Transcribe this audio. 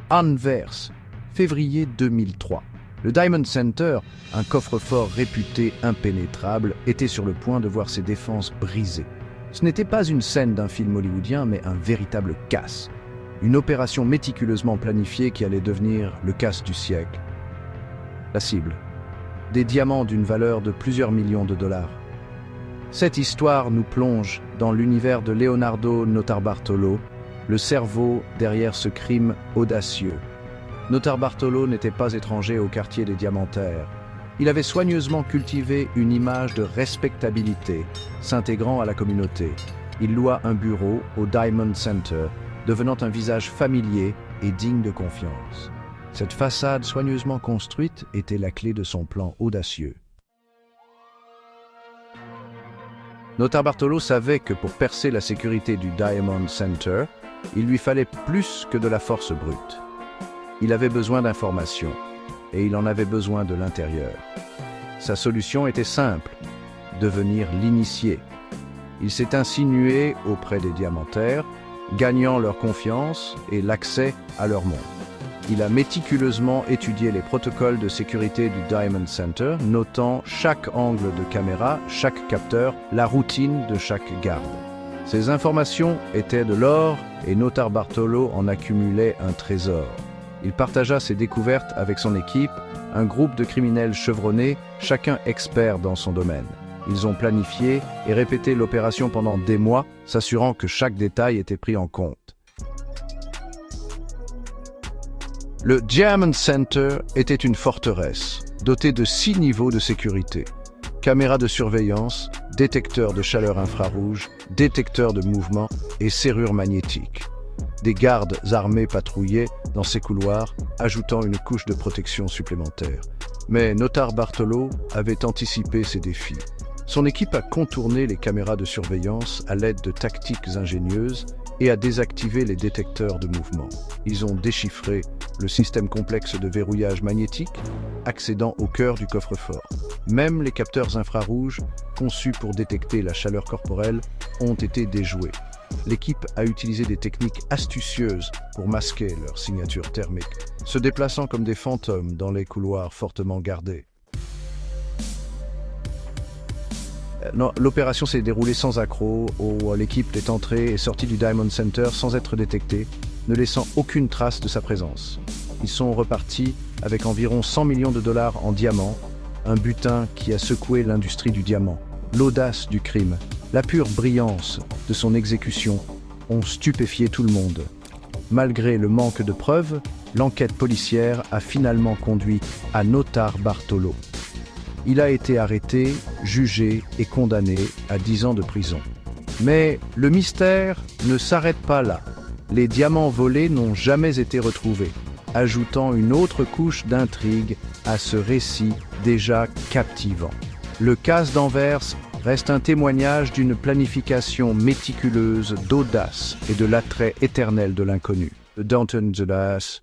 Anvers, février 2003. Le Diamond Center, un coffre-fort réputé impénétrable, était sur le point de voir ses défenses brisées. Ce n'était pas une scène d'un film hollywoodien, mais un véritable casse. Une opération méticuleusement planifiée qui allait devenir le casse du siècle. La cible. Des diamants d'une valeur de plusieurs millions de dollars. Cette histoire nous plonge dans l'univers de Leonardo Notarbartolo, le cerveau derrière ce crime audacieux. Notarbartolo n'était pas étranger au quartier des Diamantaires. Il avait soigneusement cultivé une image de respectabilité, s'intégrant à la communauté. Il loua un bureau au Diamond Center, devenant un visage familier et digne de confiance. Cette façade soigneusement construite était la clé de son plan audacieux. Notarbartolo savait que pour percer la sécurité du Diamond Center, il lui fallait plus que de la force brute. Il avait besoin d'informations, et il en avait besoin de l'intérieur. Sa solution était simple, devenir l'initié. Il s'est insinué auprès des Diamantaires, gagnant leur confiance et l'accès à leur monde. Il a méticuleusement étudié les protocoles de sécurité du Diamond Center, notant chaque angle de caméra, chaque capteur, la routine de chaque garde. Ces informations étaient de l'or et Notarbartolo en accumulait un trésor. Il partagea ses découvertes avec son équipe, un groupe de criminels chevronnés, chacun expert dans son domaine. Ils ont planifié et répété l'opération pendant des mois, s'assurant que chaque détail était pris en compte. Le Diamond Center était une forteresse, dotée de 6 niveaux de sécurité. Caméras de surveillance, détecteurs de chaleur infrarouge, détecteurs de mouvement et serrures magnétiques. Des gardes armés patrouillaient dans ces couloirs, ajoutant une couche de protection supplémentaire. Mais Notarbartolo avait anticipé ces défis. Son équipe a contourné les caméras de surveillance à l'aide de tactiques ingénieuses et a désactivé les détecteurs de mouvement. Ils ont déchiffré le système complexe de verrouillage magnétique, accédant au cœur du coffre-fort. Même les capteurs infrarouges, conçus pour détecter la chaleur corporelle, ont été déjoués. L'équipe a utilisé des techniques astucieuses pour masquer leur signature thermique, se déplaçant comme des fantômes dans les couloirs fortement gardés. L'opération s'est déroulée sans accroc, l'équipe est entrée et sortie du Diamond Center sans être détectée, ne laissant aucune trace de sa présence. Ils sont repartis avec environ 100 millions de dollars en diamants, un butin qui a secoué l'industrie du diamant. L'audace du crime, la pure brillance de son exécution ont stupéfié tout le monde. Malgré le manque de preuves, l'enquête policière a finalement conduit à Notarbartolo. Il a été arrêté, jugé et condamné à 10 ans de prison. Mais le mystère ne s'arrête pas là. Les diamants volés n'ont jamais été retrouvés, ajoutant une autre couche d'intrigue à ce récit déjà captivant. Le casse d'Anvers reste un témoignage d'une planification méticuleuse, d'audace et de l'attrait éternel de l'inconnu. The Downton Judas,